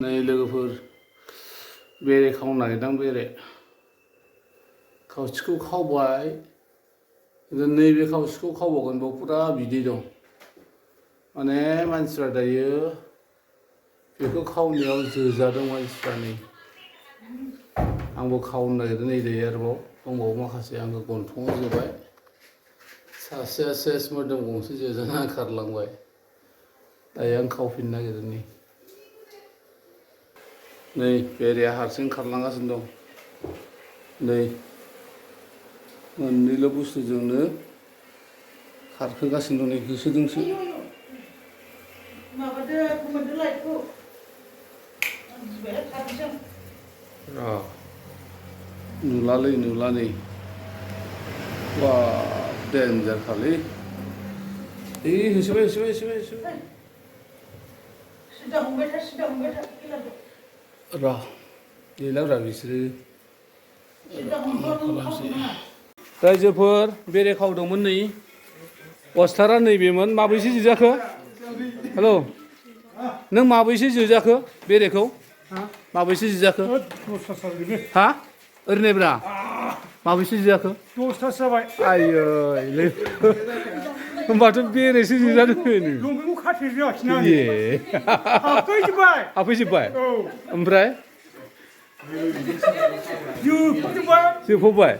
Nwi Rayjwpwr Bearea खावनो नागिरदां बेरे खावसेखौ खावबाय नैबे खावसेखौ खावबावगोन बेयाव पुरा बिदै दं माने मानसिफ्रा दायो बेखौ खावनायाव जोजादों मानसिफ्रा नै आंबो खावनो नागिरदों नै दायो आरोबाव दंबावो माखासे आंबो गन्थङाव जोबाय सासेया सेस मोदोम गंसे जोजाना खारलांबाय दायो आं खावफिननो नागिरदों नै बेरेया हारसिं खारलांगासिनो दं नै मोननैल' बुस्थुजोंनो खारखोगासिनो दं नै होसोदोंसो नुलालै नुला नै बा डेन्जार खालै होसोबाय र' गैलाब्रा बिसोरो रायजोफोर बेरे खावदोंमोन नै अस्टारा नैबेमोन माबैसे जोजाखो हेलौ नों माबैसे जोजाखो बेरेखौ माबैसे जोजाखो हा ओरैनोब्रा माबैसे जोजाखो 10थासो जाबाय आयै होमबाथ' बेरेसो जोजादों लंपेन्टखौ खाथेजोबाखिना ए हाबफैजोब्बाय औ ओमफ्राय जोबफबबाय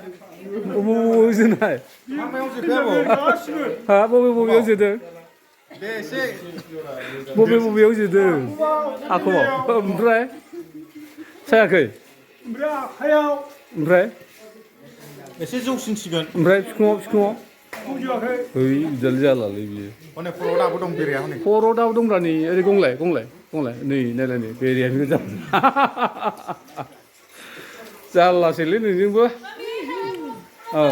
बबेयाव जोनाय हा बबेयाव जोदों बबेयाव जोदों हाख'आव ओमफ्राय सायाखै ओमफ्राय एसे जौसिनसिगोन ओमफ्राय बिखुङाव ओइ बिदियालाय जालालै बियो हनै खर'आव दाबो दं बेरेया हनै खर'आव दाबो दंब्रा नै ओरै गंलाय नै नायलाय नै बेरेया गोजा जारलासैलै नोंजोंबो औ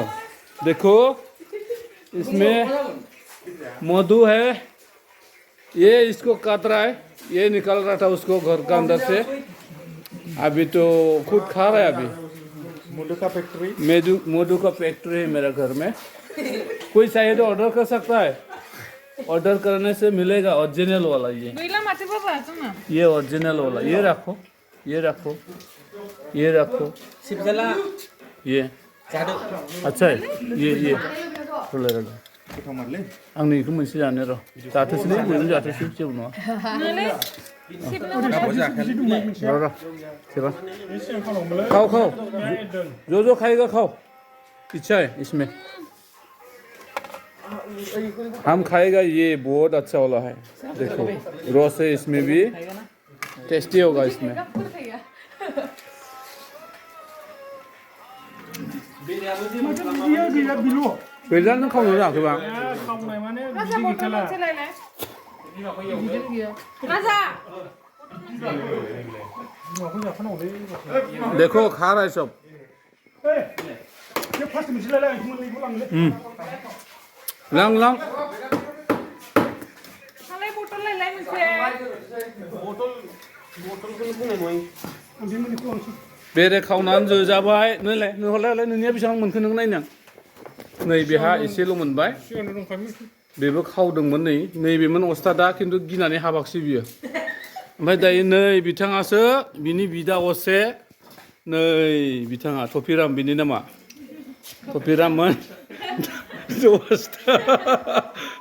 देखो इसमें मधु है ये इसको काट रहा है ये निकाल रहा था उसको घर का अंदर से अभी तो खुद खा रहा है अभी मधु का फैक्ट्री मधु का फैक्ट्री है मेरा घर में कोई चाहिए तो ऑर्डर कर सकता है ऑर्डर करने से मिलेगा ओरिजिनल वाला ये ओरिजिनल वाला ये रखो ये अच्छा है ये आंनो बेखौ मोनसे जानो र' जाथोसैलै बयबो जाथोसै जेबो नङा र' सेबा खाओ जो खाएगा खाओ इच्छा है इसमें हम खाएगा ये बहुत अच्छा वाला है देखो रस है इसमें भी टेस्टी होगा इसमें गैला नों खावनो रोङाखैबा देखो खा रहा है सब लां बेरे खावनानै जोजाबाय नोंलाय नोंनिया बेसेबां मोनखो नों नायनां नै बेहा एसेल' मोनबाय बेबो खावदोंमोन नैबेमोन अस्तादा खिन्थु गिनानै हाबाखसै बियो ओमफ्राय दायो नै बिथाङासो बिनि बिदा असे नै बिथाङा थफिराम बिनि नामा थफिराममोन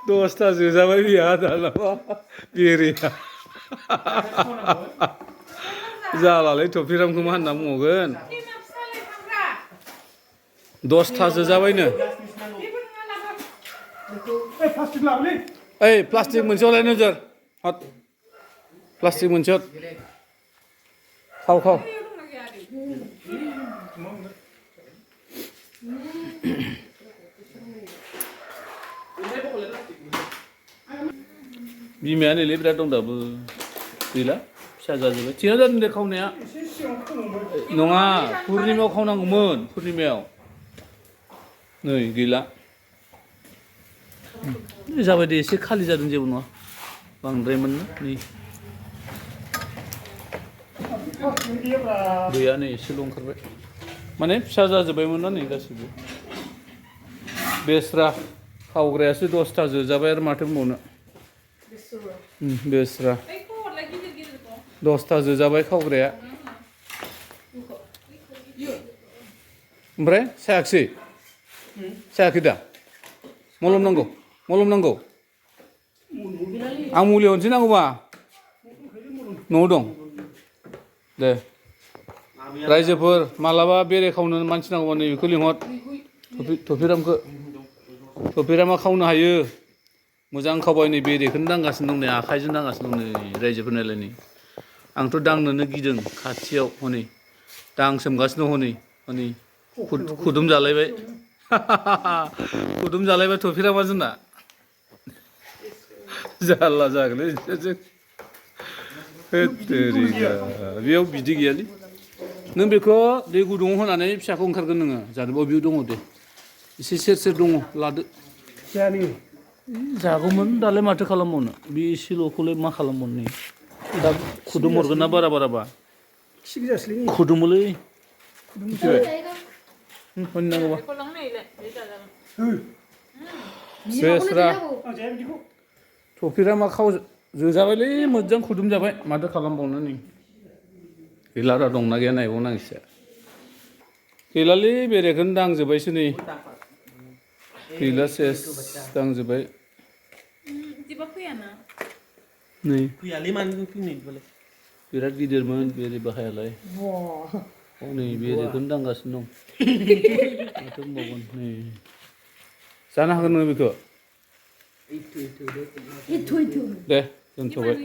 दसथा जोजाबाय बिहा दानाबा बेरेया जालालै थफिरामखौ मा होनना बुंबावगोन 10था जोजाबायनो ओइ प्लास्टिक मोनसे हलाय नोजोर हट प्लास्टिक मोनसे हट खाव बिमाया नैलै बिराद दं दाबो गैला फिसा जाजोब्बाय थिगानो जादों दे खावनाया नङा पुर्निमायाव खावनांगौमोन पुर्निमायाव नै गैला जाबाय दे एसे खालि जादों जेबो नङा बांद्रायमोन ना नै गैया नै एसेल' ओंखारबाय माने फिसा जाजोब्बायमोन ना नै गासिबो बेस्रा खावग्रायासो 10था जोजाबाय आरो माथो बुंबावनो बेस्रा 10ता जोजाबाय खावग्राया ओमफ्राय सायाखिसै सायाखै दा मलम नांगौ आं मुलि हरनोसै नांगौबा न'आव दं दे रायजोफोर मालाबा बेरे खावनो मानसि नांगौबा नैबेखौ लिंहर थफिरामा खावनो हायो मोजां खावबाय नै बेरेखौनो दांगासिनो दं नै आखाइजों दांगासिनो दं नै रायजोफोर नायलाय नै आंथ' दांनोनो गिदों खाथियाव हनै दांसोमगासिनो दं हनै खुदुम जालायबाय खुदुम जालायबाय थफिरामा जोंना जारला जागोनलै बिसोरजों बेयाव बिदै गैयालै नों बेखौ दै गुदुङाव होनानै फिसाखौ ओंखारगोन नोङो जानोबा बेयाव दङ दे एसे सेर दङ लादो जागौमोन दालाय माथो खालामबावनो बे एसेल'खौलाय मा खालामबावनो दा खुदुम हरगोन ना बाराबा खुदुमोलै नांगौबा बेस्रा थफिरामा जोजाबायलै मोजां खुदुम जाबाय माथो खालामबावनो नै गैलारा दंना गैया नायबावनांसिगोन गैलालै बेरेखौनो दांजोब्बायसो नै गैला सेस दांजोब्बाय नै बिराद गिदिरमोन बेरे बाहायालाय नै बेरेखौनो दांगासिनो दं माथो होनबावगोन नै जानो हागोन नोङो बेखौ दे दोनथ'बाय